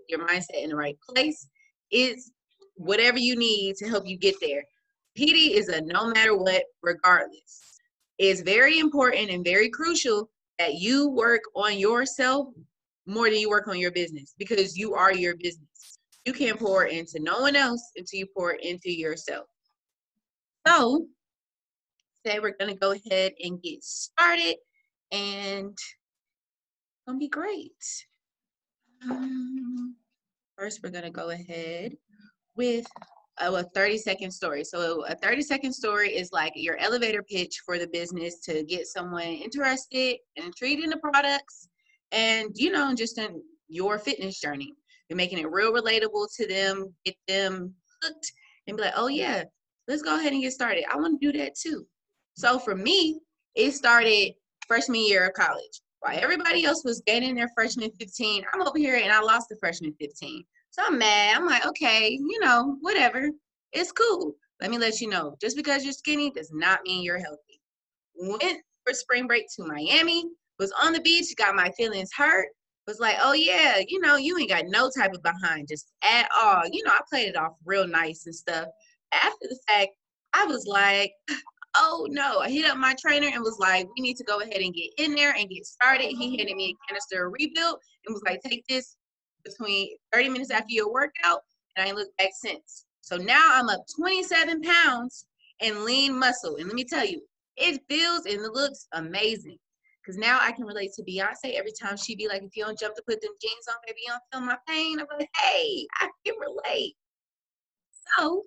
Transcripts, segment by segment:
your mindset in the right place. It's whatever you need to help you get there. PD is a no matter what, regardless. It's very important and very crucial that you work on yourself more than you work on your business, because you are your business. You can't pour into no one else until you pour into yourself. So today we're going to go ahead and get started, and it's going to be great. First, we're going to go ahead with a 30-second story. So a 30-second story is like your elevator pitch for the business to get someone interested and intrigued in the products and, you know, just in your fitness journey. You're making it real relatable to them, get them hooked, and be like, oh yeah, let's go ahead and get started. I want to do that too. So for me, it started freshman year of college. While everybody else was gaining their freshman 15, I'm over here and I lost the freshman 15. So I'm mad. I'm like, okay, you know, whatever. It's cool. Let me let you know, just because you're skinny does not mean you're healthy. Went for spring break to Miami, was on the beach, got my feelings hurt, was like, oh yeah, you know, you ain't got no type of behind just at all. You know, I played it off real nice and stuff. After the fact, I was like, oh no, I hit up my trainer and was like, we need to go ahead and get in there and get started. He handed me a canister of Rebuild and was like, take this between 30 minutes after your workout, and I ain't looked back since. So now I'm up 27 pounds in lean muscle. And let me tell you, it feels and it looks amazing. Because now I can relate to Beyonce every time she be like, if you don't jump to put them jeans on, baby, you don't feel my pain. I'm like, hey, I can relate. So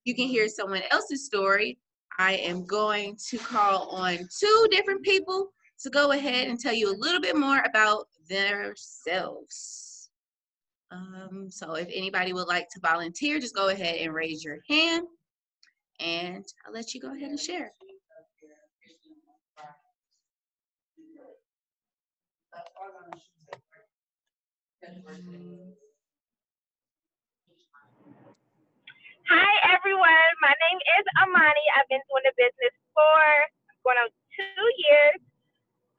you can hear someone else's story. I am going to call on 2 different people to go ahead and tell you a little bit more about themselves. So if anybody would like to volunteer, just go ahead and raise your hand, and I'll let you go ahead and share. Hi, everyone. My name is Amani. I've been doing the business for going on 2 years.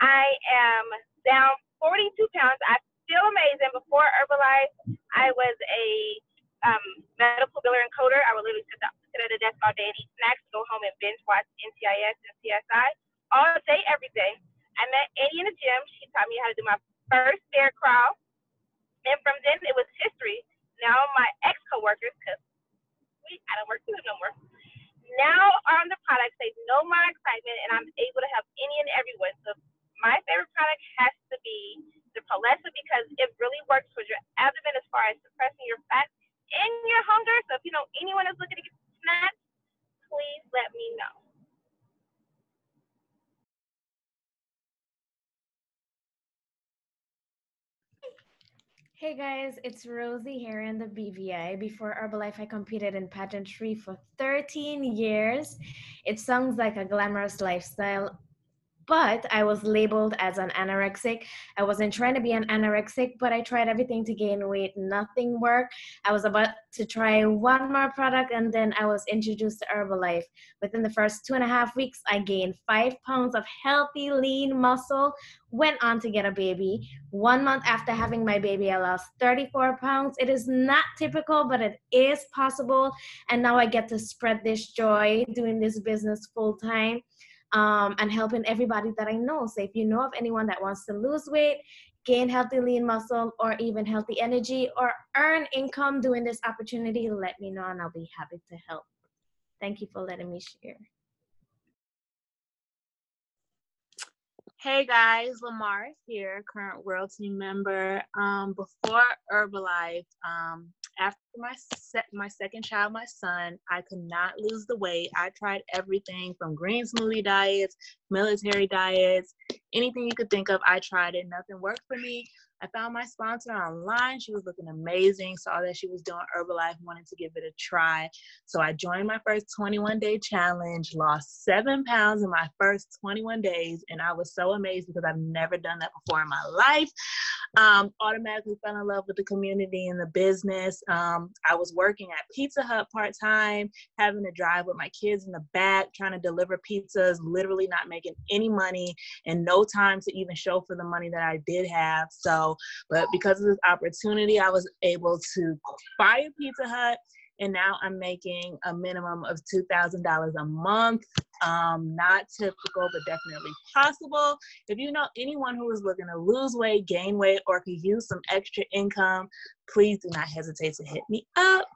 I am down 42 pounds. I feel amazing. Before Herbalife, I was a medical biller and coder. I would literally sit at a desk all day and eat snacks, go home and binge watch NCIS and CSI all day, every day. I met Annie in the gym. She taught me how to do my first stair crawl. And from then, it was history. Now my ex-coworkers, because I don't work with them no more, now on the products, they know my excitement, and I'm able to help any and everyone. So my favorite product has to be the Palessa, because it really works for your abdomen as far as suppressing your fat and your hunger. So if you know anyone is looking to get snacks, please let me know. Hey guys, it's Rosie here in the BVI. Before Herbalife, I competed in pageantry for 13 years. It sounds like a glamorous lifestyle, but I was labeled as an anorexic. I wasn't trying to be an anorexic, but I tried everything to gain weight. Nothing worked. I was about to try one more product, and then I was introduced to Herbalife. Within the first 2.5 weeks, I gained 5 pounds of healthy, lean muscle, went on to get a baby. 1 month after having my baby, I lost 34 pounds. It is not typical, but it is possible. And now I get to spread this joy doing this business full time. And helping everybody that I know. So if you know of anyone that wants to lose weight, gain healthy lean muscle, or even healthy energy, or earn income doing this opportunity, let me know and I'll be happy to help. Thank you for letting me share. Hey guys, Lamar here, current World Team member. Before Herbalife, after my second child, my son, I could not lose the weight. I tried everything from green smoothie diets, military diets, anything you could think of. I tried it. Nothing worked for me. I found my sponsor online. She was looking amazing. Saw that she was doing Herbalife, wanted to give it a try. So I joined my first 21-day challenge, lost 7 pounds in my first 21 days. And I was so amazed because I've never done that before in my life. Automatically fell in love with the community and the business. I was working at Pizza Hut part-time, having to drive with my kids in the back, trying to deliver pizzas, literally not making any money and no time to even show for the money that I did have. So know. But because of this opportunity, I was able to buy a Pizza Hut, and now I'm making a minimum of $2,000 a month. Not typical, but definitely possible. If you know anyone who is looking to lose weight, gain weight, or could use some extra income, please do not hesitate to hit me up.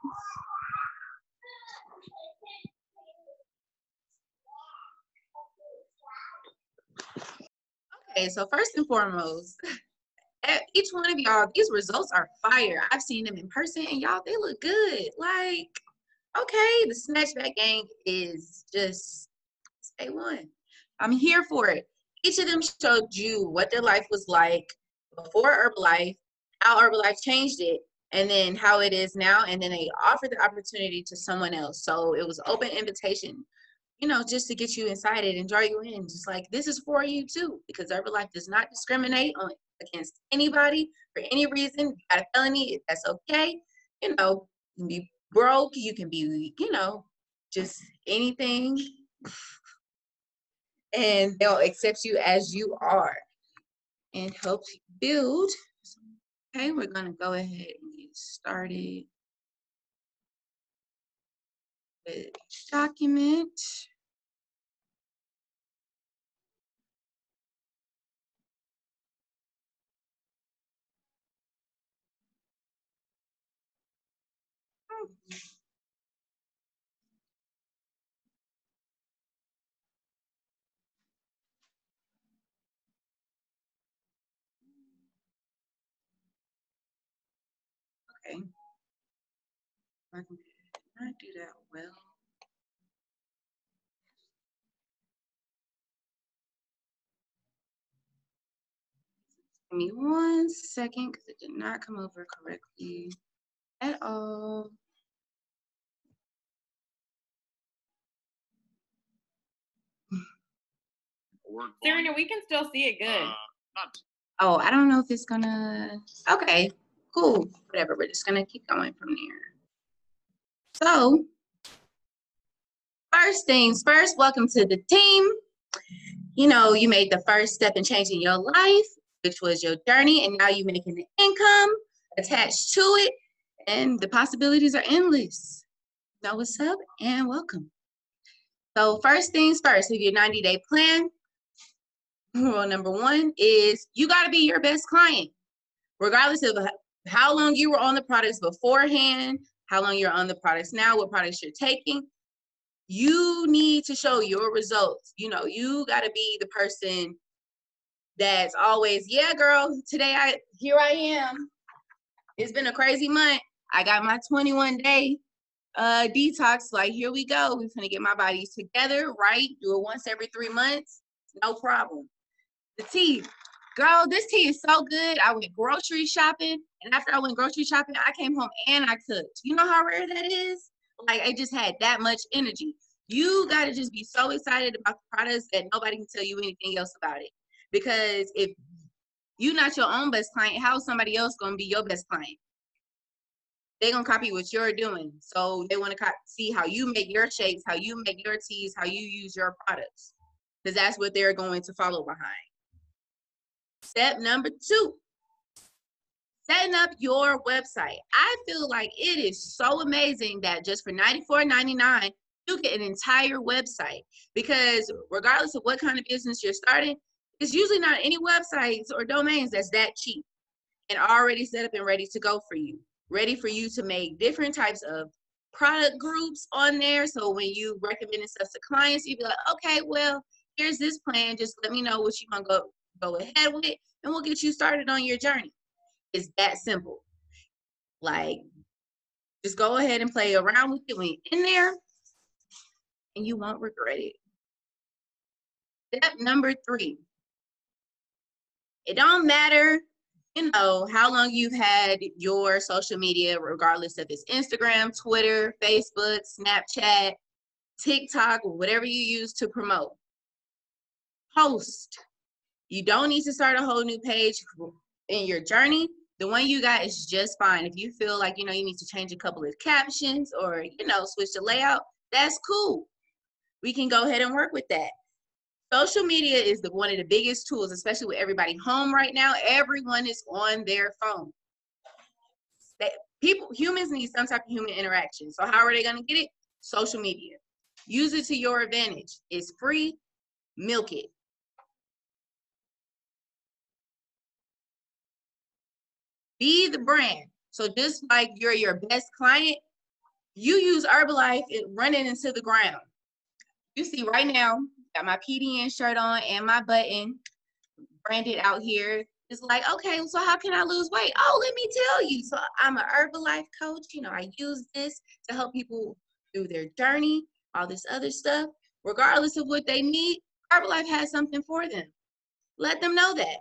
Okay, so first and foremost, each one of y'all, these results are fire. I've seen them in person, and y'all, they look good. Like, okay, the snatchback gang is just A1. I'm here for it. Each of them showed you what their life was like before Herbalife, how Herbalife changed it, and then how it is now, and then they offered the opportunity to someone else. So it was open invitation, you know, just to get you excited and draw you in. Just like, this is for you too, because Herbalife does not discriminate against anybody for any reason. You got a felony, that's okay. You know, you can be broke, you can be, you know, just anything. And they'll accept you as you are and help you build. Okay, we're gonna go ahead and get started with document. Okay, I can not do that well. Give me 1 second because it did not come over correctly at all. Cyrena, we can still see it good. Oh, I don't know if it's gonna, okay, cool, whatever, we're just gonna keep going from there. So, first things first, welcome to the team. You know, you made the first step in changing your life, which was your journey, and now you're making the income attached to it, and the possibilities are endless. Know what's up, and welcome. So first things first, with your 90-day plan, rule number 1 is you gotta be your best client. Regardless of how long you were on the products beforehand, how long you're on the products now, what products you're taking, you need to show your results. You know, you got to be the person that's always, yeah, girl, today here I am. It's been a crazy month. I got my 21-day detox. Like, here we go. We're going to get my body together, right? Do it once every 3 months. No problem. The tea. Girl, this tea is so good. I went grocery shopping, and after I went grocery shopping, I came home and I cooked. You know how rare that is? Like, I just had that much energy. You got to just be so excited about the products that nobody can tell you anything else about it. Because if you're not your own best client, how is somebody else going to be your best client? They're going to copy what you're doing. So they want to see how you make your shakes, how you make your teas, how you use your products. Because that's what they're going to follow behind. Step number 2, setting up your website. I feel like it is so amazing that just for $94.99, you get an entire website. Because regardless of what kind of business you're starting, it's usually not any websites or domains that's that cheap and already set up and ready to go for you. Ready for you to make different types of product groups on there. So when you recommend stuff to clients, you'd be like, okay, well, here's this plan. Just let me know what you're going to go ahead with, and we'll get you started on your journey. It's that simple. Like, just go ahead and play around with it when you're in there, and you won't regret it. Step number 3. It don't matter, you know, how long you've had your social media, regardless if it's Instagram, Twitter, Facebook, Snapchat, TikTok, whatever you use to promote. Post. You don't need to start a whole new page in your journey. The one you got is just fine. If you feel like, you know, you need to change a couple of captions or, you know, switch the layout, that's cool. We can go ahead and work with that. Social media is one of the biggest tools, especially with everybody home right now. Everyone is on their phone. Humans need some type of human interaction. So how are they going to get it? Social media. Use it to your advantage. It's free. Milk it. Be the brand. So just like you're your best client, you use Herbalife and run it into the ground. You see right now, got my PDN shirt on and my button branded out here. It's like, okay, so how can I lose weight? Oh, let me tell you. So I'm an Herbalife coach. You know, I use this to help people through their journey, all this other stuff. Regardless of what they need, Herbalife has something for them. Let them know that.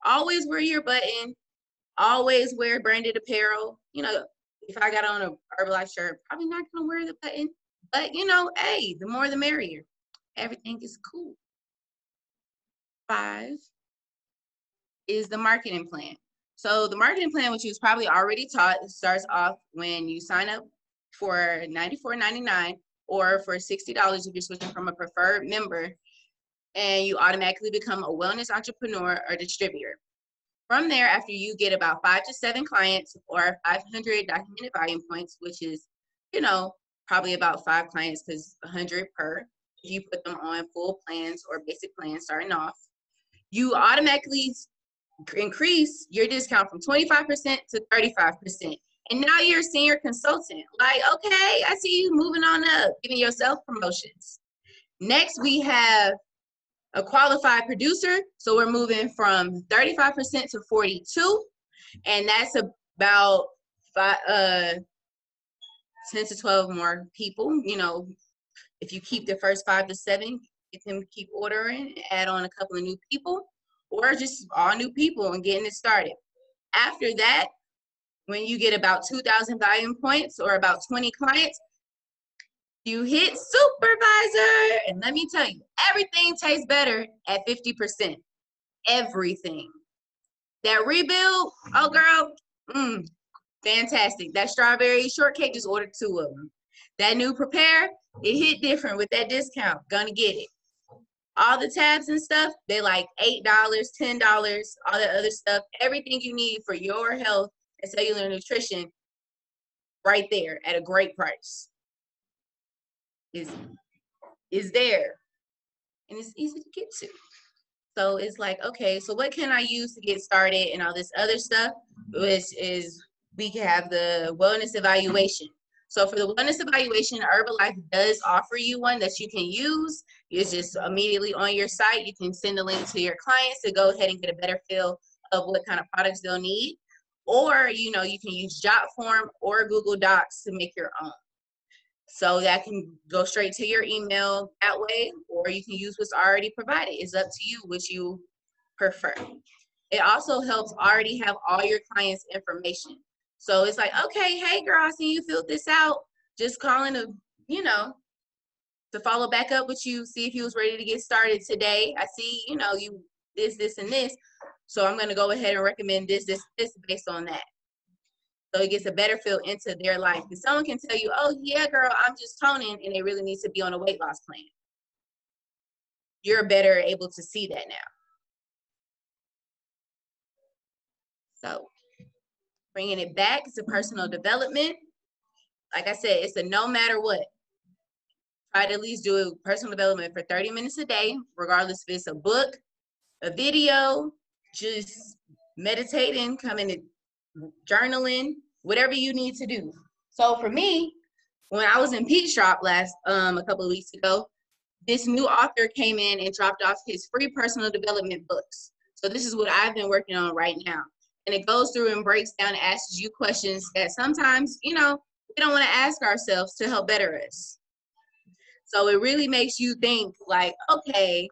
Always wear your button. Always wear branded apparel. You know, if I got on a Herbalife shirt, probably not going to wear the button. But, you know, hey, the more the merrier. Everything is cool. 5 is the marketing plan. So the marketing plan, which you was probably already taught, starts off when you sign up for $94.99 or for $60 if you're switching from a preferred member, and you automatically become a wellness entrepreneur or distributor. From there, after you get about 5 to 7 clients or 500 documented volume points, which is, you know, probably about 5 clients because 100 per, if you put them on full plans or basic plans starting off, you automatically increase your discount from 25% to 35%. And now you're a senior consultant. Like, okay, I see you moving on up, giving yourself promotions. Next, we have a qualified producer. So we're moving from 35% to 42%. And that's about 10 to 12 more people. You know, if you keep the first 5 to 7, get them to keep ordering, add on a couple of new people, or just all new people and getting it started. After that, when you get about 2,000 volume points or about 20 clients, you hit supervisor. And let me tell you, everything tastes better at 50%. Everything. That rebuild, oh girl, fantastic. That strawberry shortcake, just ordered 2 of them. That new prepare, it hit different with that discount. Gonna get it. All the tabs and stuff, they like $8, $10, all that other stuff. Everything you need for your health and cellular nutrition right there at a great price is there. And it's easy to get to. So it's like, okay, so what can I use to get started and all this other stuff, which is we can have the wellness evaluation. So for the wellness evaluation, Herbalife does offer you one that you can use. It's just immediately on your site. You can send a link to your clients to go ahead and get a better feel of what kind of products they'll need. Or, you know, you can use Jotform or Google Docs to make your own. So that can go straight to your email that way, or you can use what's already provided. It's up to you which you prefer. It also helps already have all your clients' information. So it's like, okay, hey girl, I see you filled this out. Just calling to, you know, to follow back up with you, see if you was ready to get started today. I see, you know, you this, and this. So I'm gonna go ahead and recommend this based on that. So it gets a better feel into their life. Because someone can tell you, oh yeah, girl, I'm just toning, and they really need to be on a weight loss plan. You're better able to see that now. So bringing it back to personal development. Like I said, it's a no matter what. Try to at least do personal development for 30 minutes a day, regardless if it's a book, a video, just meditating, coming to journaling, whatever you need to do. So for me, when I was in Peach Drop a couple of weeks ago, this new author came in and dropped off his free personal development books. So this is what I've been working on right now. And it goes through and breaks down and asks you questions that sometimes, you know, we don't want to ask ourselves to help better us. So it really makes you think like, okay,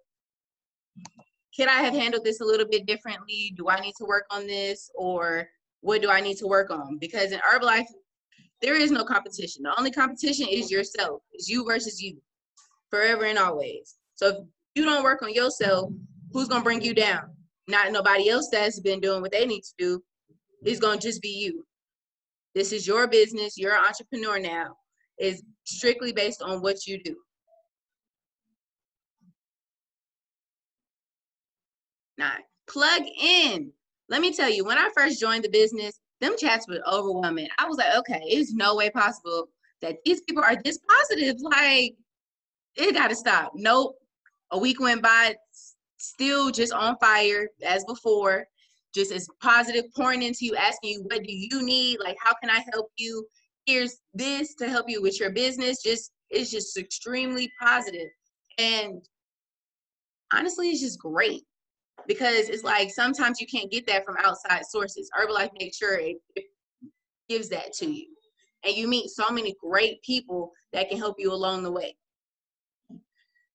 could I have handled this a little bit differently? Do I need to work on this? Or what do I need to work on? Because in Herbalife, there is no competition. The only competition is yourself. It's you versus you, forever and always. So if you don't work on yourself, who's going to bring you down? Not nobody else that's been doing what they need to do. It's going to just be you. This is your business. You're an entrepreneur now. It's strictly based on what you do. 9. Plug in. Let me tell you, when I first joined the business, them chats were overwhelming. I was like, okay, it's no way possible that these people are this positive. Like, it got to stop. Nope. A week went by, still just on fire as before, just as positive, pouring into you, asking you, what do you need? Like, how can I help you? Here's this to help you with your business. It's just extremely positive. And honestly, it's just great because it's like sometimes you can't get that from outside sources. Herbalife makes sure it gives that to you. And you meet so many great people that can help you along the way.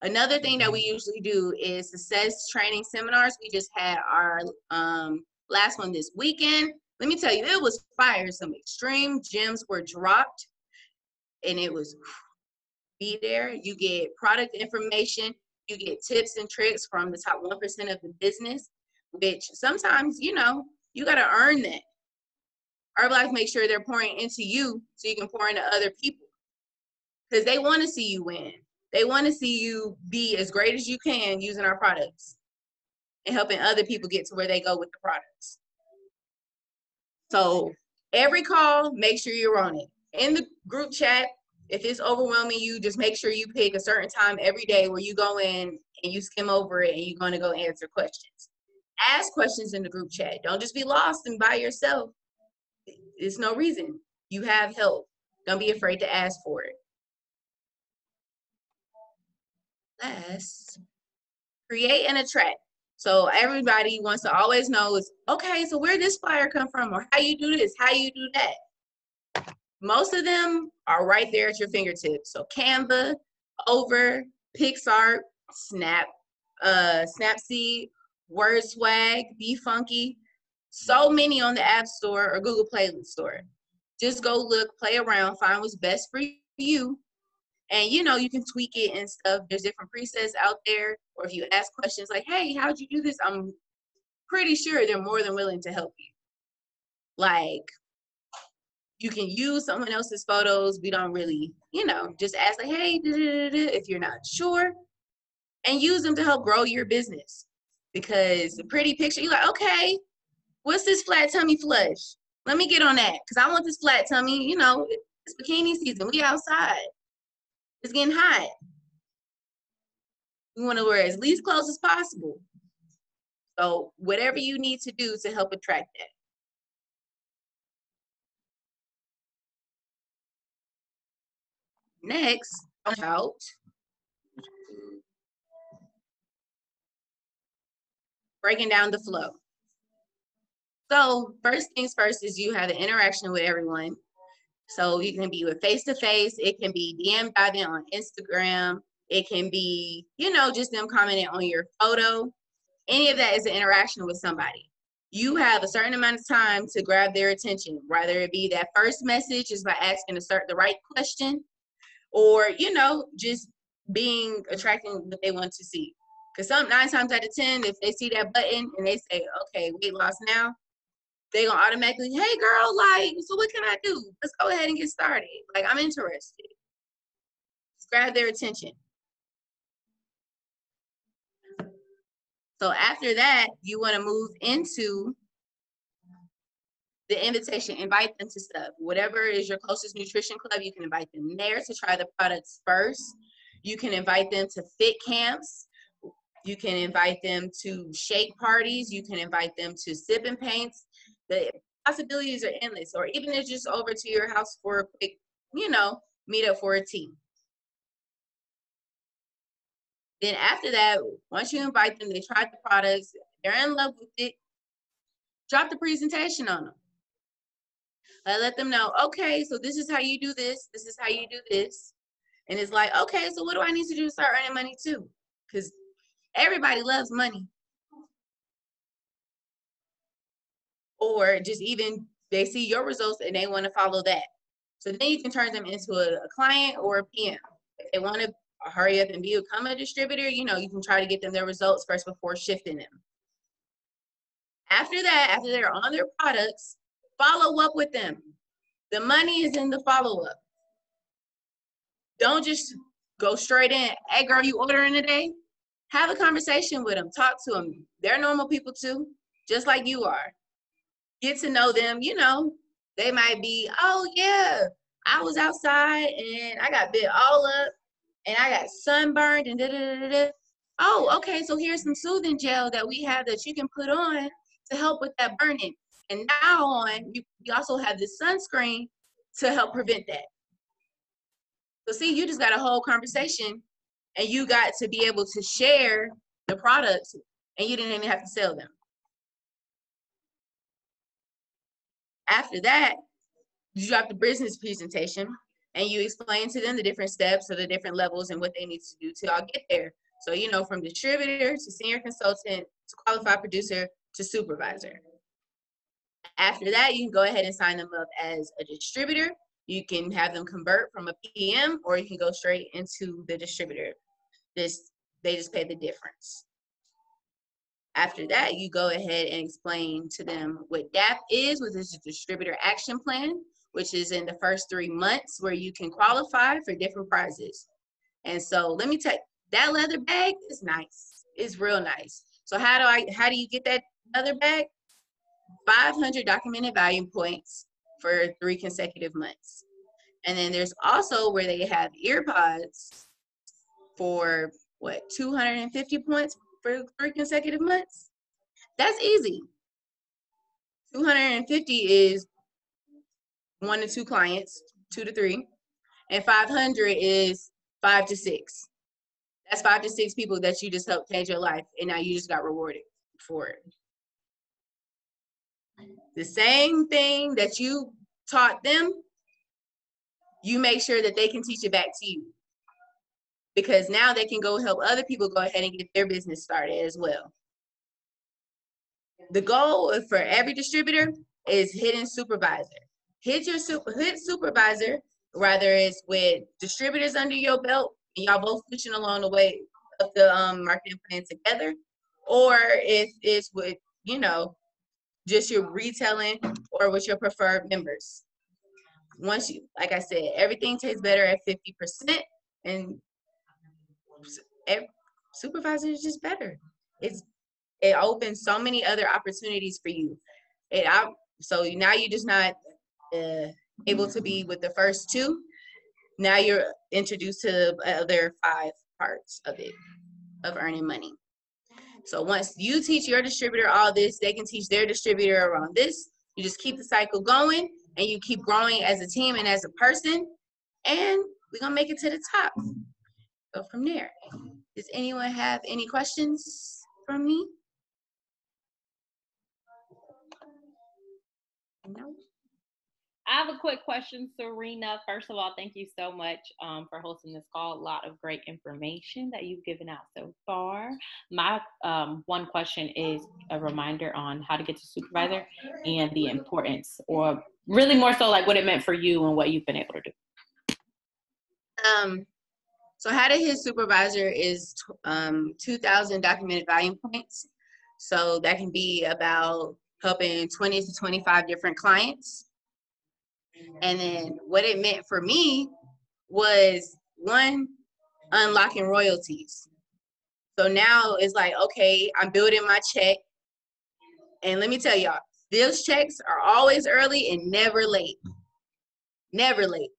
Another thing that we usually do is success training seminars. We just had our last one this weekend. Let me tell you, it was fire. Some extreme gems were dropped, and it was be there. You get product information. You get tips and tricks from the top 1% of the business, which sometimes, you know, you got to earn that. Herbalife makes sure they're pouring into you so you can pour into other people because they want to see you win. They want to see you be as great as you can using our products and helping other people get to where they go with the products. So every call, make sure you're on it. In the group chat, if it's overwhelming you, just make sure you pick a certain time every day where you go in and you skim over it and you're going to go answer questions. Ask questions in the group chat. Don't just be lost and by yourself. There's no reason. You have help. Don't be afraid to ask for it. Last, create and attract. So everybody wants to always know is, okay, so where did this flyer come from? Or how you do this, how you do that. Most of them are right there at your fingertips. So Canva, Over, PixArt, Snapseed, WordSwag, BeFunky. So many on the App Store or Google Play Store. Just go look, play around, find what's best for you. And, you know, you can tweak it and stuff. There's different presets out there. Or if you ask questions like, hey, how'd you do this? I'm pretty sure they're more than willing to help you. Like, you can use someone else's photos. We don't really, you know, just ask like, hey, if you're not sure. And use them to help grow your business. Because the pretty picture, you're like, okay, what's this flat tummy flush? Let me get on that. Because I want this flat tummy. You know, it's bikini season. We outside. It's getting hot. We want to wear as least clothes as possible. So whatever you need to do to help attract that. Next, out. Breaking down the flow. So first things first is you have the interaction with everyone. So you can be with face-to-face. It can be DM by them on Instagram. It can be, you know, just them commenting on your photo. Any of that is an interaction with somebody. You have a certain amount of time to grab their attention, whether it be that first message is by asking the right question, or, you know, just attracting what they want to see. Because 9 times out of 10, if they see that button and they say, okay, weight loss now, they're going to automatically, hey, girl, like, so what can I do? Let's go ahead and get started. Like, I'm interested. Just grab their attention. So after that, you want to move into the invitation. Invite them to stuff. Whatever is your closest nutrition club, you can invite them there to try the products first. You can invite them to fit camps. You can invite them to shake parties. You can invite them to sip and paints. The possibilities are endless. Or even if it's just over to your house for a quick, you know, meet up for a tea. Then after that, once you invite them, they tried the products, they're in love with it, drop the presentation on them. Let them know, okay, so this is how you do this. This is how you do this. And it's like, okay, so what do I need to do to start earning money too? Because everybody loves money. Or just even they see your results and they want to follow that. So then you can turn them into a client or a PM. If they want to hurry up and become a distributor, you know, you can try to get them their results first before shifting them. After that, after they're on their products, follow up with them. The money is in the follow-up. Don't just go straight in. Hey, girl, you ordering today? Have a conversation with them. Talk to them. They're normal people too, just like you are. Get to know them. You know, they might be, oh yeah, I was outside and I got bit all up and I got sunburned and da-da-da-da. Oh, okay, so here's some soothing gel that we have that you can put on to help with that burning. And now on, you also have this sunscreen to help prevent that. So see, you just got a whole conversation and you got to be able to share the products and you didn't even have to sell them. After that, you drop the business presentation and you explain to them the different steps or the different levels and what they need to do to all get there. So, you know, from distributor to senior consultant to qualified producer to supervisor. After that, you can go ahead and sign them up as a distributor. You can have them convert from a PM or you can go straight into the distributor. They just pay the difference. After that, you go ahead and explain to them what DAP is, which is a distributor action plan, which is in the first 3 months where you can qualify for different prizes. And so let me tell you, that leather bag is nice. It's real nice. So how do you get that leather bag? 500 documented value points for 3 consecutive months. And then there's also where they have ear pods for what, 250 points for 3 consecutive months? That's easy. 250 is 1 to 2 clients, 2 to 3, and 500 is 5 to 6. That's 5 to 6 people that you just helped change your life, and now you just got rewarded for it. The same thing that you taught them, you make sure that they can teach it back to you. Because now they can go help other people go ahead and get their business started as well. The goal for every distributor is hitting supervisor. Hit supervisor, whether it's with distributors under your belt and y'all both pushing along the way of the marketing plan together, or if it's with, you know, just your retailing or with your preferred members. Once you, like I said, everything tastes better at 50%, and supervisor is just better. It opens so many other opportunities for you. So now you're just not able to be with the first 2. Now you're introduced to the other 5 parts of it, of earning money. So once you teach your distributor all this, they can teach their distributor around this. You just keep the cycle going and you keep growing as a team and as a person, and we're gonna make it to the top. Go from there. Does anyone have any questions from me? No. I have a quick question, Cyrena. First of all, thank you so much for hosting this call. A lot of great information that you've given out so far. My one question is a reminder on how to get to supervisor and the importance, or really more so like what it meant for you and what you've been able to do. So how to hit supervisor is 2,000 documented value points. So that can be about helping 20 to 25 different clients. And then what it meant for me was, 1, unlocking royalties. So now it's like, okay, I'm building my check. And let me tell y'all, those checks are always early and never late. Never late.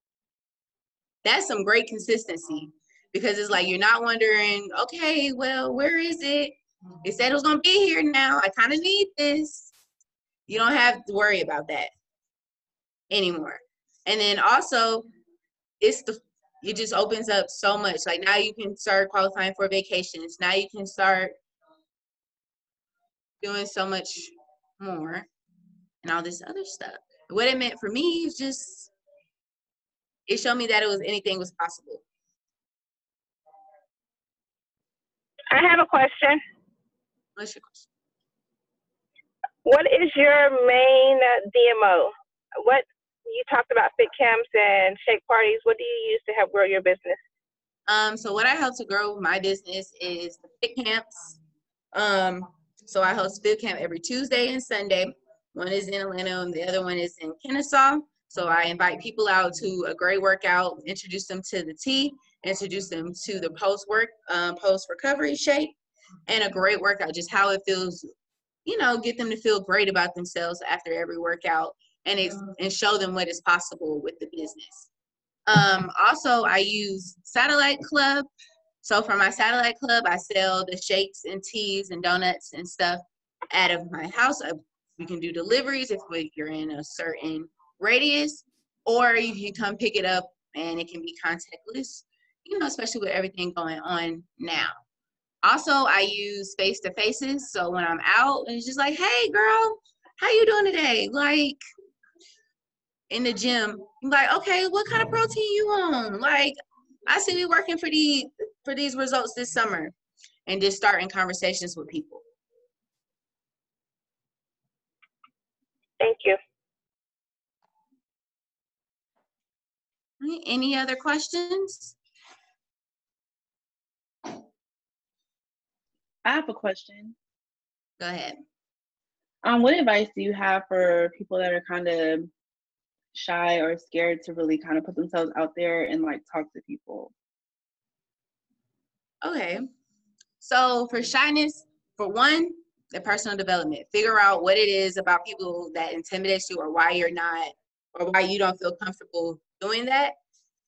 That's some great consistency, because it's like you're not wondering, okay, well, where is it? It said it was going to be here now. I kind of need this. You don't have to worry about that anymore. And then also, it just opens up so much. Like now you can start qualifying for vacations. Now you can start doing so much more and all this other stuff. What it meant for me is just, it showed me that anything was possible. I have a question. What's your question? What is your main DMO? What you talked about fit camps and shake parties. What do you use to help grow your business? So what I help to grow my business is the fit camps. So I host fit camp every Tuesday and Sunday. One is in Atlanta and the other one is in Kennesaw. So I invite people out to a great workout, introduce them to the tea, introduce them to the post-recovery shake, and a great workout, just how it feels, you know, get them to feel great about themselves after every workout, and show them what is possible with the business. Also, I use Satellite Club. So for my Satellite Club, I sell the shakes and teas and donuts and stuff out of my house. We can do deliveries if you're in a certain radius, or you can come pick it up and it can be contactless, you know, especially with everything going on now. Also, I use face-to-faces. So when I'm out and it's just like, hey girl, how you doing today? Like in the gym, I'm like, okay, what kind of protein you on? Like, I see you working for these results this summer, and just starting conversations with people. Thank you. Any other questions? I have a question. Go ahead. What advice do you have for people that are kind of shy or scared to really kind of put themselves out there and like talk to people? Okay. So for shyness, for one, the personal development. Figure out what it is about people that intimidates you, or why you're not, or why you don't feel comfortable doing that.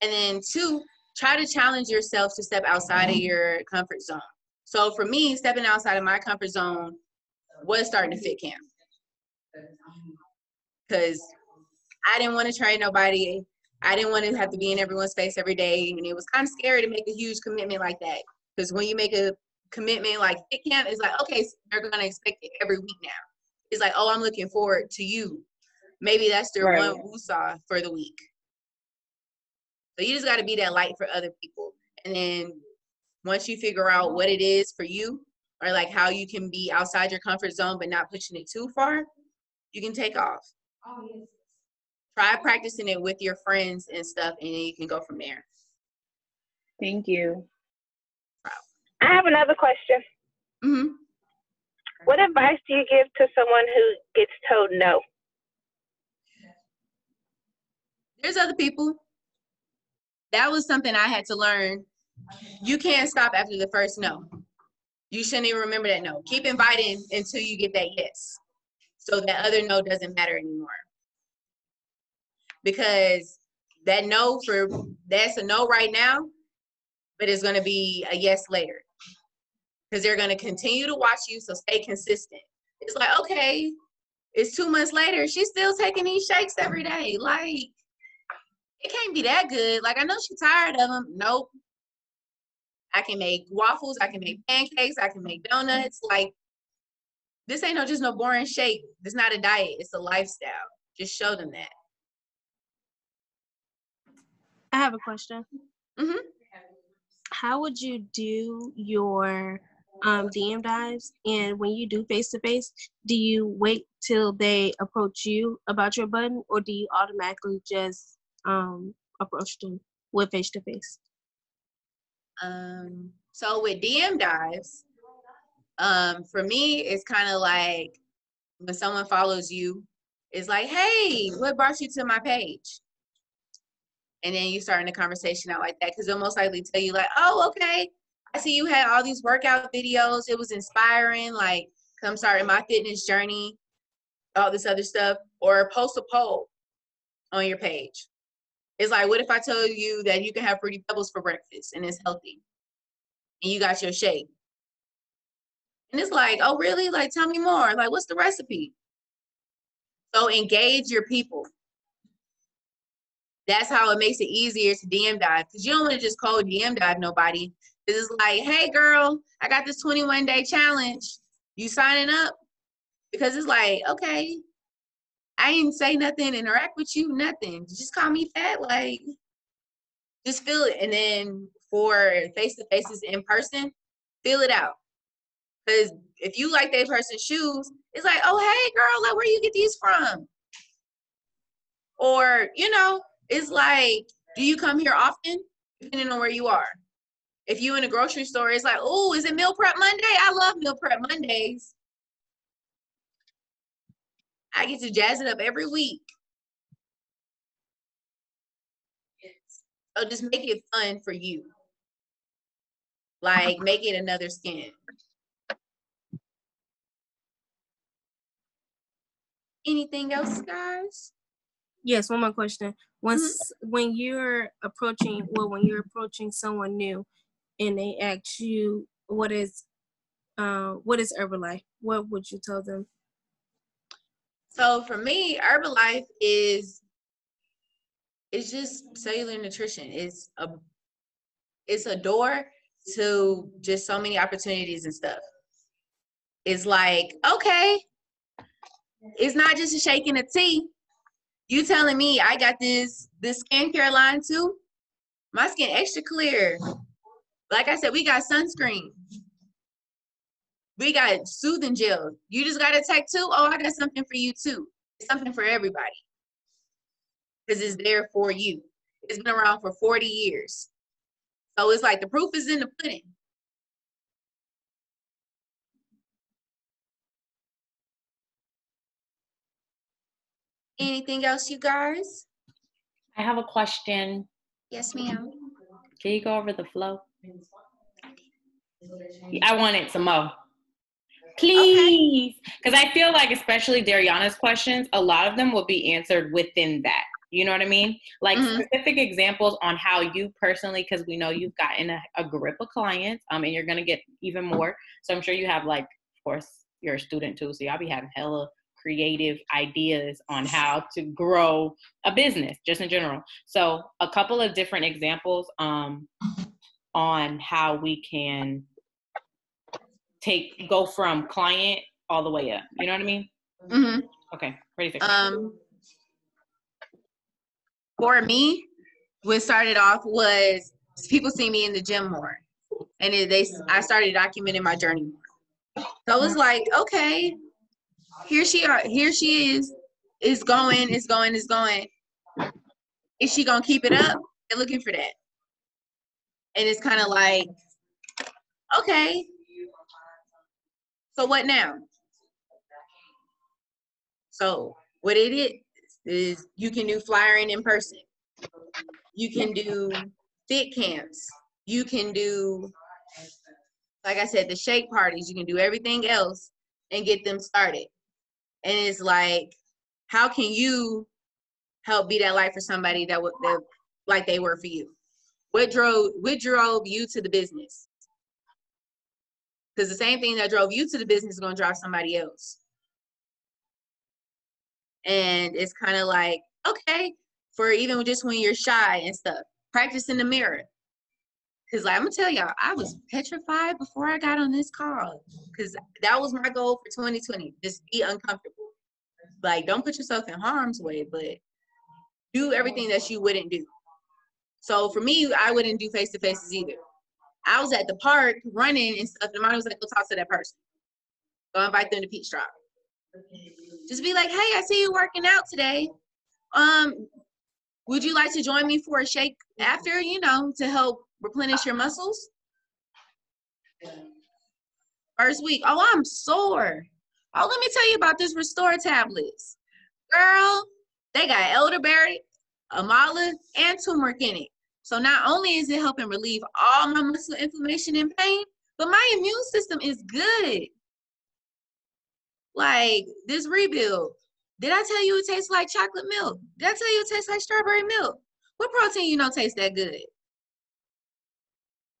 And then two, try to challenge yourself to step outside of your comfort zone. So for me, stepping outside of my comfort zone was starting to fit camp, because I didn't want to train nobody. I didn't want to have to be in everyone's face every day. And it was kind of scary to make a huge commitment like that. Because when you make a commitment like fit camp, it's like, okay, so they're going to expect it every week now. It's like, oh, I'm looking forward to you. Maybe that's their Right. one woosah for the week. So you just got to be that light for other people. And then once you figure out what it is for you, or like how you can be outside your comfort zone but not pushing it too far, you can take off. Try practicing it with your friends and stuff, and then you can go from there. Thank you. I have another question. Mm-hmm. What advice do you give to someone who gets told no? There's other people. That was something I had to learn. You can't stop after the first no. You shouldn't even remember that no. Keep inviting until you get that yes. So that other no doesn't matter anymore. Because that no, that's a no right now, but it's going to be a yes later. Because they're going to continue to watch you, so stay consistent. It's like, okay, it's 2 months later, she's still taking these shakes every day. Like, it can't be that good. Like, I know she's tired of them. Nope. I can make waffles. I can make pancakes. I can make donuts. Like, this ain't just no boring shake. It's not a diet. It's a lifestyle. Just show them that. I have a question. Mm-hmm. How would you do your DM dives? And when you do face-to-face, do you wait till they approach you about your button, or do you automatically just approach them with face-to-face? So with DM dives, for me, it's kind of like when someone follows you, it's like, hey, what brought you to my page? And then you start in a conversation out like that, because they'll most likely tell you like, oh, okay, I see you had all these workout videos. It was inspiring. Like, come start my fitness journey, all this other stuff. Or post a poll on your page. It's like, what if I tell you that you can have Fruity Pebbles for breakfast and it's healthy? And you got your shake. And it's like, oh, really? Like, tell me more. Like, what's the recipe? So engage your people. That's how it makes it easier to DM dive, because you don't want to just cold DM dive nobody. Because it's like, hey, girl, I got this 21-day challenge. You signing up? Because it's like, okay, I ain't say nothing, interact with you, nothing. Just call me fat. Like, just feel it. And then for face-to-faces in person, feel it out. Because if you like that person's shoes, it's like, oh, hey, girl, like, where you get these from? Or, you know, it's like, do you come here often? Depending on where you are. If you in a grocery store, it's like, oh, is it meal prep Monday? I love meal prep Mondays. I get to jazz it up every week. So just make it fun for you. Like, make it another skin. Anything else, guys? Yes, one more question. When you're approaching someone new and they ask you what is Herbalife, what would you tell them? So for me, Herbalife is just cellular nutrition. It's a door to just so many opportunities and stuff. It's like, okay, it's not just a shake and a tea. You telling me I got this skincare line too? My skin extra clear. Like I said, we got sunscreen. We got soothing gel. You just got to take two. Oh, I got something for you too. It's something for everybody. Because it's there for you. It's been around for 40 years. So it's like the proof is in the pudding. Anything else, you guys? I have a question. Yes, ma'am. Can you go over the flow? I want it some more. Please. Because I feel like, especially Dariana's questions, a lot of them will be answered within that. You know what I mean? Like specific examples on how you personally, because we know you've gotten a grip of clients, and you're going to get even more. So I'm sure you have, like, of course, you're a student too. So y'all be having hella creative ideas on how to grow a business, just in general. So a couple of different examples on how we can go from client all the way up. You know what I mean? Mm-hmm. Okay, ready, fix, for me, what started off was people see me in the gym more, and I started documenting my journey more. So it was like, okay, here she is. It's going. Is she gonna keep it up? They're looking for that, and it's kind of like, okay, so what now? So what it is you can do flyering in person. You can do fit camps. You can do, like I said, the shake parties. You can do everything else and get them started. And it's like, how can you help be that light for somebody that like they were for you? What drove you to the business? Because the same thing that drove you to the business is going to drive somebody else. And it's kind of like, okay, for even just when you're shy and stuff, practice in the mirror. Because like, I'm going to tell y'all, I was petrified before I got on this call. Because that was my goal for 2020. Just be uncomfortable. Like, don't put yourself in harm's way, but do everything that you wouldn't do. So for me, I wouldn't do face-to-faces either. I was at the park running and stuff, and mine was like, go talk to that person. Go invite them to Peach Drop. Just be like, hey, I see you working out today. Would you like to join me for a shake after, to help replenish your muscles? First week, oh, I'm sore. Oh, let me tell you about this Restore tablets. Girl, they got elderberry, amala, and turmeric in it. So not only is it helping relieve all my muscle inflammation and pain, but my immune system is good. Like this rebuild. Did I tell you it tastes like chocolate milk? Did I tell you it tastes like strawberry milk? What protein tastes that good?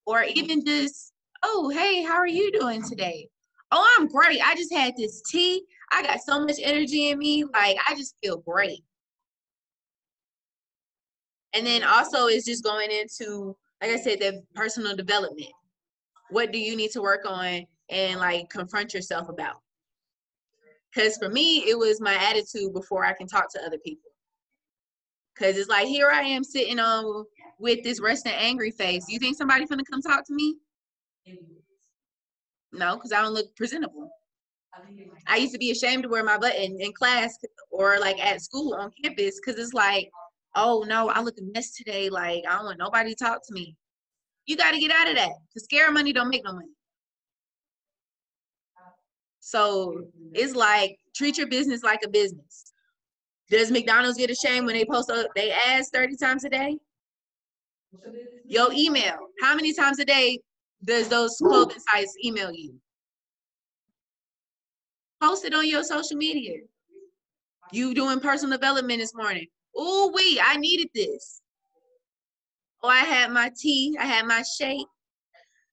Or even just, oh, hey, how are you doing today? Oh, I'm great. I just had this tea. I got so much energy in me. Like, I just feel great. And then also it's just going into, like I said, the personal development. What do you need to work on and like confront yourself about? Because for me, it was my attitude before I can talk to other people. Because it's like, here I am sitting on with this resting angry face. You think somebody's going to come talk to me? No, because I don't look presentable. I used to be ashamed to wear my button in class or like at school on campus because it's like, oh no, I look a mess today. Like, I don't want nobody to talk to me. You got to get out of that because scare money don't make no money. So it's like, treat your business like a business. Does McDonald's get ashamed when they post they ads 30 times a day? Your email. How many times a day does those clothing sites email you? Post it on your social media. You doing personal development this morning. Oh, wait, I needed this. Oh, I had my tea. I had my shake.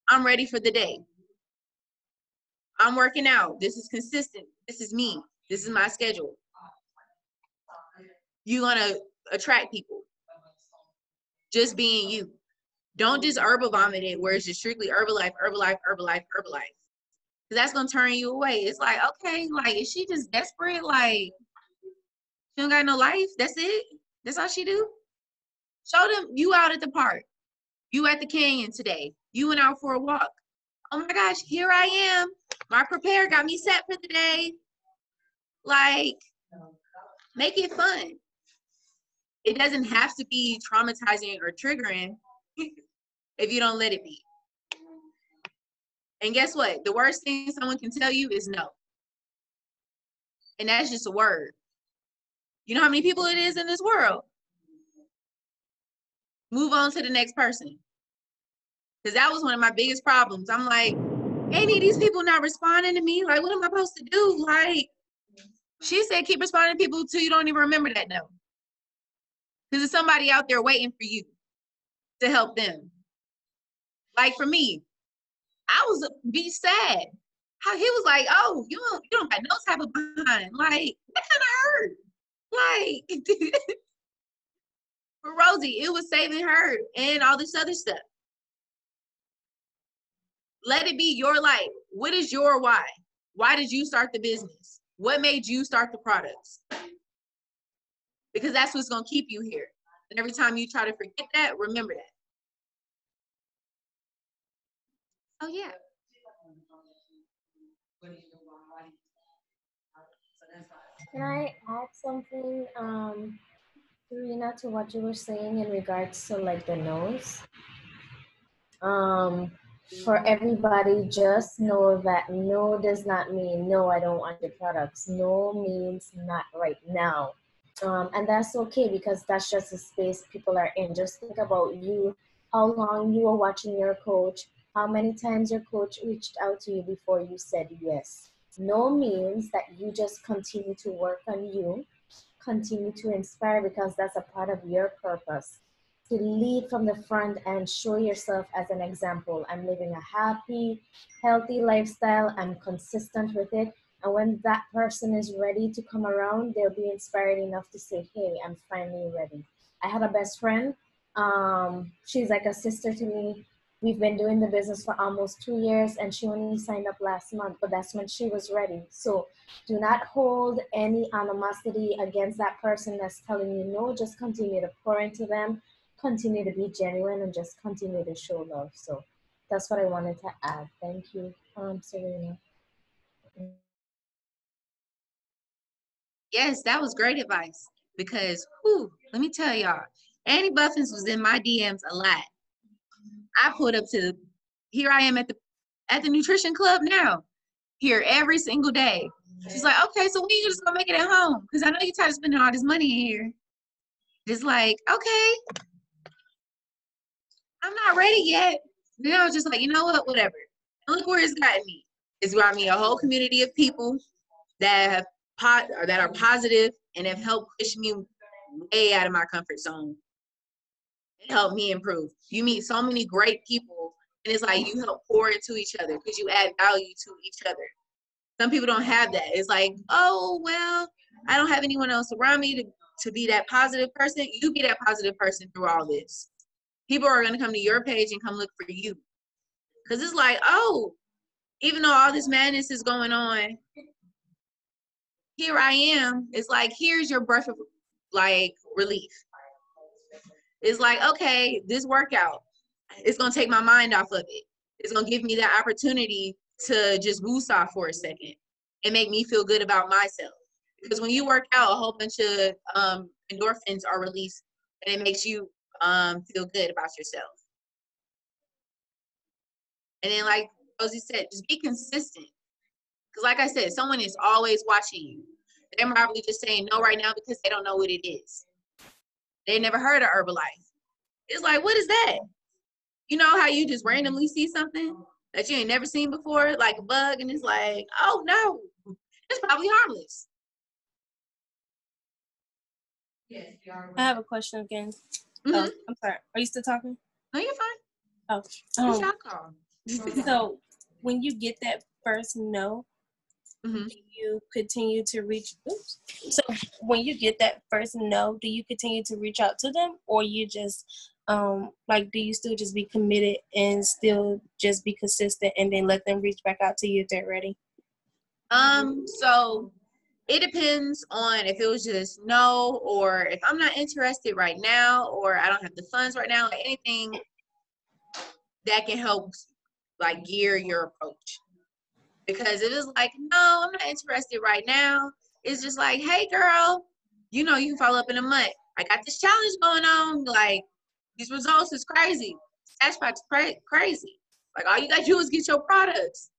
I'm ready for the day. I'm working out. This is consistent. This is me. This is my schedule. You're going to attract people. Just being you. Don't just herbal vomit it where it's just strictly Herbalife, Herbalife, Herbalife, Herbalife. Because that's going to turn you away. It's like, okay, like, is she just desperate? Like, she don't got no life? That's it? That's all she do? Show them you out at the park. You at the canyon today. You went out for a walk. Oh my gosh, here I am. My prepare got me set for the day. Like, make it fun. It doesn't have to be traumatizing or triggering if you don't let it be. And guess what? The worst thing someone can tell you is no. And that's just a word. You know how many people it is in this world? Move on to the next person. Because that was one of my biggest problems. I'm like, any of these people not responding to me? Like, what am I supposed to do? Like, she said keep responding to people till you don't even remember that no. Because there's somebody out there waiting for you to help them. Like for me, I was be sad. How he was like, oh, you don't got no type of behind. Like, that kind of hurt. Like, for Rosie, it was saving her and all this other stuff. Let it be your life. What is your why? Why did you start the business? What made you start the products? Because that's what's going to keep you here. And every time you try to forget that, remember that. Oh, yeah. Can I add something, Cyrena, to what you were saying in regards to like the no's? For everybody, just know that no does not mean no, I don't want your products. No means not right now. And that's okay because that's just the space people are in. Just think about you, how long you were watching your coach, how many times your coach reached out to you before you said yes. No means that you just continue to work on you, continue to inspire because that's a part of your purpose. To lead from the front and show yourself as an example. I'm living a happy, healthy lifestyle. I'm consistent with it. And when that person is ready to come around, they'll be inspired enough to say, hey, I'm finally ready. I had a best friend. She's like a sister to me. We've been doing the business for almost 2 years and she only signed up last month, but that's when she was ready. So do not hold any animosity against that person that's telling you no. Just continue to pour into them, continue to be genuine, and just continue to show love. So that's what I wanted to add. Thank you, Cyrena. Yes, that was great advice. Because, let me tell y'all, Annie Buffins was in my DMs a lot. I pulled up to, here I am at the nutrition club now, here every single day. She's like, okay, so when you just gonna make it at home? Because I know you're tired of spending all this money in here. It's like, okay, I'm not ready yet. Then I was just like, you know what, whatever. And look where it's gotten me. It's brought me a whole community of people that are positive and have helped push me way out of my comfort zone. It helped me improve. You meet so many great people, and it's like you help pour into each other because you add value to each other. Some people don't have that. It's like, oh, well, I don't have anyone else around me to be that positive person. You be that positive person through all this. People are going to come to your page and come look for you. Because it's like, oh, even though all this madness is going on, here I am. It's like, here's your breath of like relief. It's like, okay, this workout, it's going to take my mind off of it. It's going to give me that opportunity to just boost off for a second and make me feel good about myself. Because when you work out, a whole bunch of endorphins are released and it makes you feel good about yourself. And then like Rosie said, just be consistent. Because like I said, someone is always watching you. They're probably just saying no right now because they don't know what it is. They never heard of Herbalife. It's like, what is that? You know how you just randomly see something that you ain't never seen before, like a bug, and it's like, oh no, it's probably harmless. I have a question again. Mm-hmm. Oh, I'm sorry. Are you still talking? No, you're fine. Oh, Who's your call? so when you get that first no, Mm-hmm. do you continue to reach? Oops. So when you get that first no, do you continue to reach out to them, or you just like, do you still just be committed and still just be consistent, and then let them reach back out to you if they're ready? So it depends on if it was just no, or if I'm not interested right now, or I don't have the funds right now, like anything that can help like gear your approach. Because if it's like, no, I'm not interested right now, it's just like, hey girl, you know, you can follow up in a month. I got this challenge going on, like these results is crazy. Stashbox crazy. Like all you gotta do is get your products.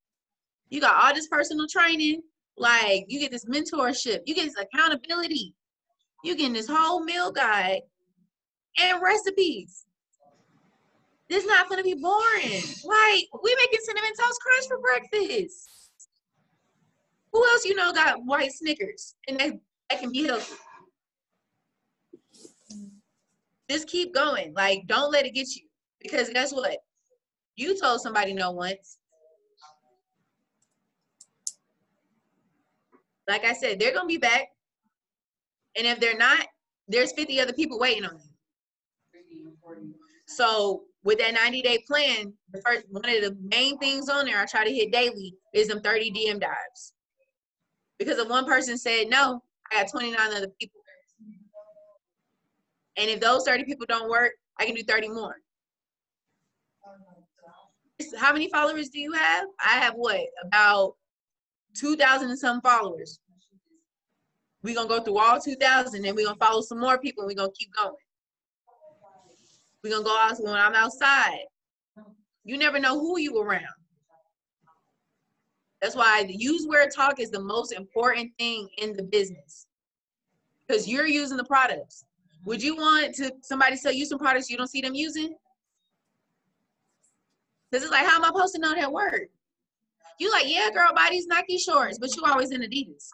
You got all this personal training, like you get this mentorship, you get this accountability, you getting this whole meal guide and recipes. This is not gonna be boring. Like we making cinnamon toast crunch for breakfast. Who else you know got white Snickers and that can be healthy? Just keep going. Like don't let it get you, because guess what? You told somebody no once. Like I said, they're gonna be back, and if they're not, there's 50 other people waiting on you. So with that 90-day plan, the first one of the main things on there I try to hit daily is them 30 DM dives. Because if one person said no, I got 29 other people. And if those 30 people don't work, I can do 30 more. How many followers do you have? I have what? About 2,000 and some followers. We're going to go through all 2,000 and we're going to follow some more people and we're going to keep going. We're going to go out when I'm outside. You never know who you around. That's why the use where talk is the most important thing in the business. Because you're using the products. Would you want to somebody sell you some products you don't see them using? Because it's like, how am I supposed to know that word? You like, yeah, girl, buy these Nike shorts, but you always in Adidas.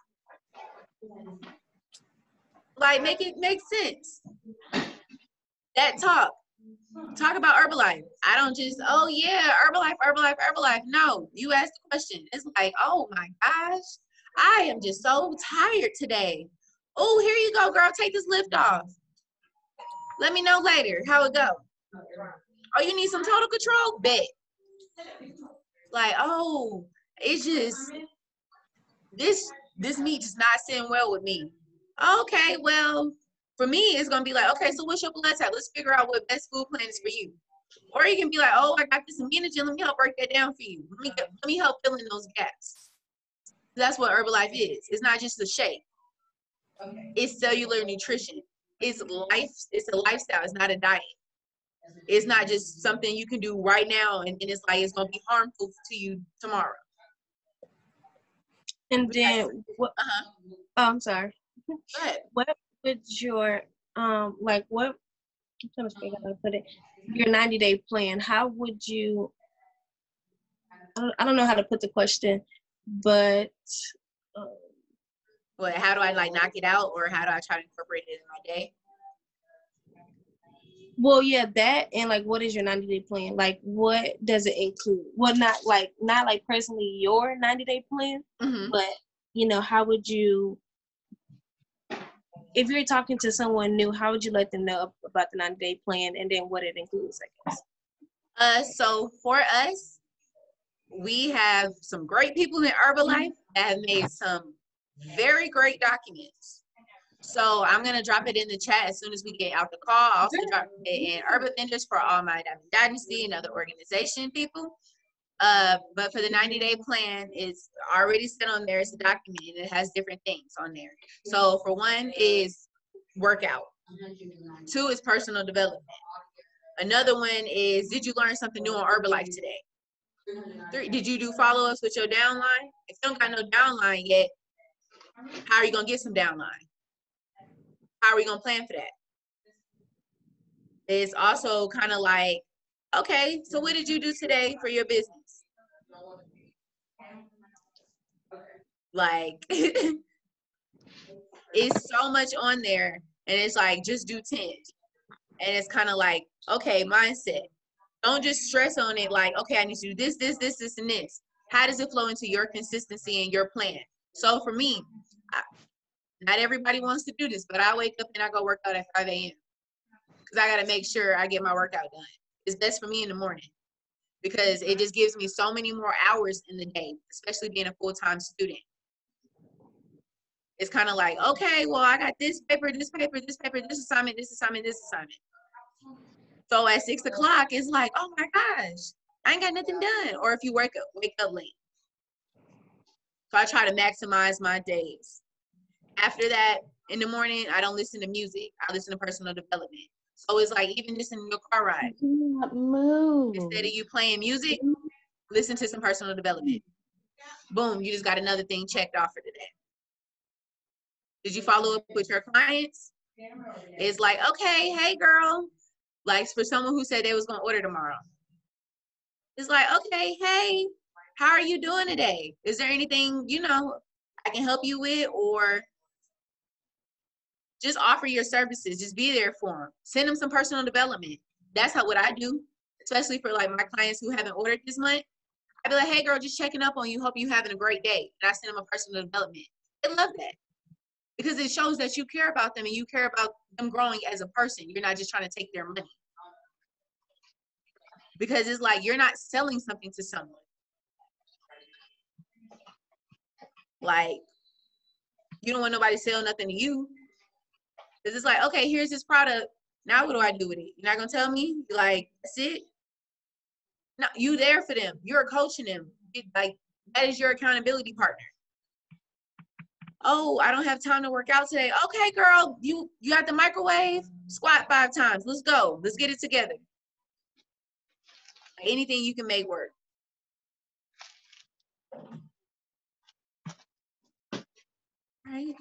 Like, make it make sense. That talk about Herbalife. I don't just, oh yeah, Herbalife. No, you ask the question. It's like, oh my gosh, I am just so tired today. Oh, here you go, girl. Take this lift off. Let me know later how it go. Oh, you need some total control? Bet. Like, oh, it's just this meat just not sitting well with me. Okay, well, for me, it's gonna be like, okay, so what's your blood type? Let's figure out what best food plan is for you. Or you can be like, oh, I got this immunogen. Let me help break that down for you. Let me help fill in those gaps. That's what Herbalife is. It's not just a shake. It's cellular nutrition. It's life. It's a lifestyle. It's not a diet. It's not just something you can do right now and it's like it's gonna be harmful to you tomorrow. And then what? Oh, I'm sorry. What would your like what? I'm trying to figure out how to put it. Your 90-day plan. How would you? I don't know how to put the question, but. Well, how do I like knock it out, or how do I try to incorporate it in my day? Well, yeah, that, and like, what is your 90-day plan? Like, what does it include? Well, not like personally your 90-day plan, but you know, how would you, if you're talking to someone new, how would you let them know about the 90-day plan and then what it includes, I guess? So for us, we have some great people in Herbalife that have made some very great documents. So I'm going to drop it in the chat as soon as we get out the call. I'll also drop it in Urban Vendors for all my Dynasty and other organization people. But for the 90-day plan, it's already set on there. It's a document and it has different things on there. So for one is workout. 2 is personal development. Another one is, did you learn something new on Herbalife today? 3, did you do follow-ups with your downline? If you don't got no downline yet, how are you going to get some downline? How are we going to plan for that? It's also kind of like, okay, so what did you do today for your business? Like, it's so much on there And it's like, just do 10. And it's kind of like, okay, mindset. Don't just stress on it like, okay, I need to do this, this, this, this, and this. How does it flow into your consistency and your plan? So for me, not everybody wants to do this, but I wake up and I go work out at 5 a.m. because I got to make sure I get my workout done. It's best for me in the morning because it just gives me so many more hours in the day, especially being a full-time student. It's kind of like, okay, well, I got this paper, this paper, this paper, this assignment, this assignment, this assignment. So at 6 o'clock, it's like, oh my gosh, I ain't got nothing done. Or if you wake up late. So I try to maximize my days. After that, in the morning, I don't listen to music. I listen to personal development. So it's like, even just in your car ride, instead of you playing music, listen to some personal development. Boom, you just got another thing checked off for today. Did you follow up with your clients? It's like, okay, hey girl. Like for someone who said they was gonna order tomorrow. It's like, okay, hey, how are you doing today? Is there anything, I can help you with, or just offer your services. Just be there for them. Send them some personal development. That's what I do, especially for like my clients who haven't ordered this month. I'd be like, hey girl, just checking up on you. Hope you having a great day. And I send them a personal development. They love that because it shows that you care about them and you care about them growing as a person. You're not just trying to take their money. Because it's like you're not selling something to someone. Like, you don't want nobody to sell nothing to you. Because it's like, okay, here's this product. Now what do I do with it? You're not going to tell me? You're like, that's it? No, you there for them. You're coaching them. Like, that is your accountability partner. Oh, I don't have time to work out today. Okay, girl, you got the microwave? Squat 5 times. Let's go. Let's get it together. Anything you can make work. Right.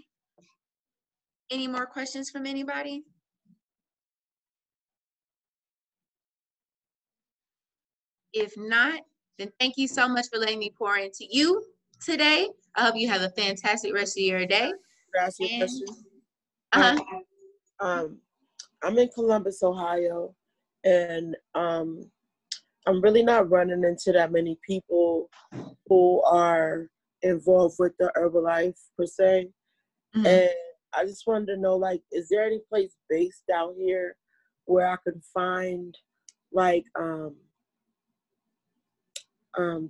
Any more questions from anybody? If not, then thank you so much for letting me pour into you today. I hope you have a fantastic rest of your day. Can I ask you a question? I'm in Columbus, Ohio, and I'm really not running into that many people who are involved with the Herbalife per se. Mm-hmm. And I just wanted to know, like, is there any place based out here where I can find like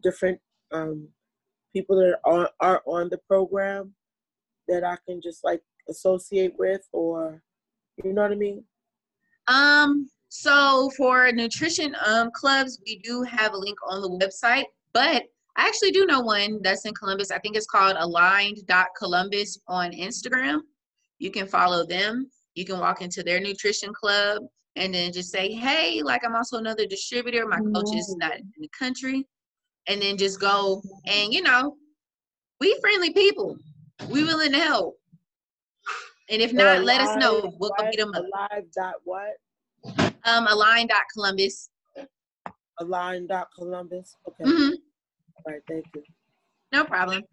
different people that are on the program that I can just like associate with, or you know what I mean? So for nutrition clubs, we do have a link on the website, but I actually do know one that's in Columbus. I think it's called aligned.columbus on Instagram. You can follow them. You can walk into their nutrition club and then just say, hey, like I'm also another distributor. My coach is not in the country. And then just go and, we friendly people. We willing to help. And if not, let us know. We'll go get them up. Alive.what? Align.columbus. Align.columbus. Okay. Mm-hmm. All right, thank you. No problem.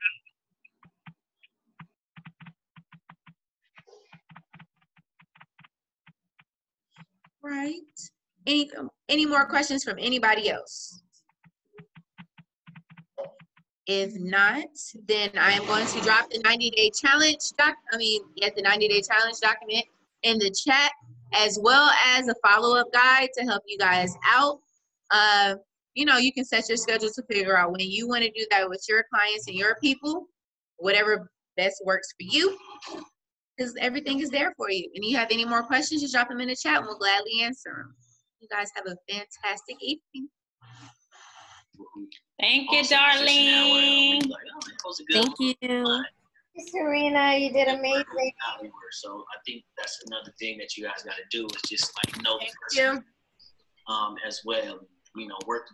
Right. Any more questions from anybody else? If not, then I am going to drop the 90-day challenge the 90-day challenge document in the chat, as well as a follow-up guide to help you guys out. You can set your schedule to figure out when you want to do that with your clients and your people, whatever best works for you, because everything is there for you. And you have any more questions, just drop them in the chat and we'll gladly answer them. You guys have a fantastic evening. Thank you, darling. Thank you. Cyrena, you did amazing. So I think that's another thing that you guys got to do is just like know the person as well. Work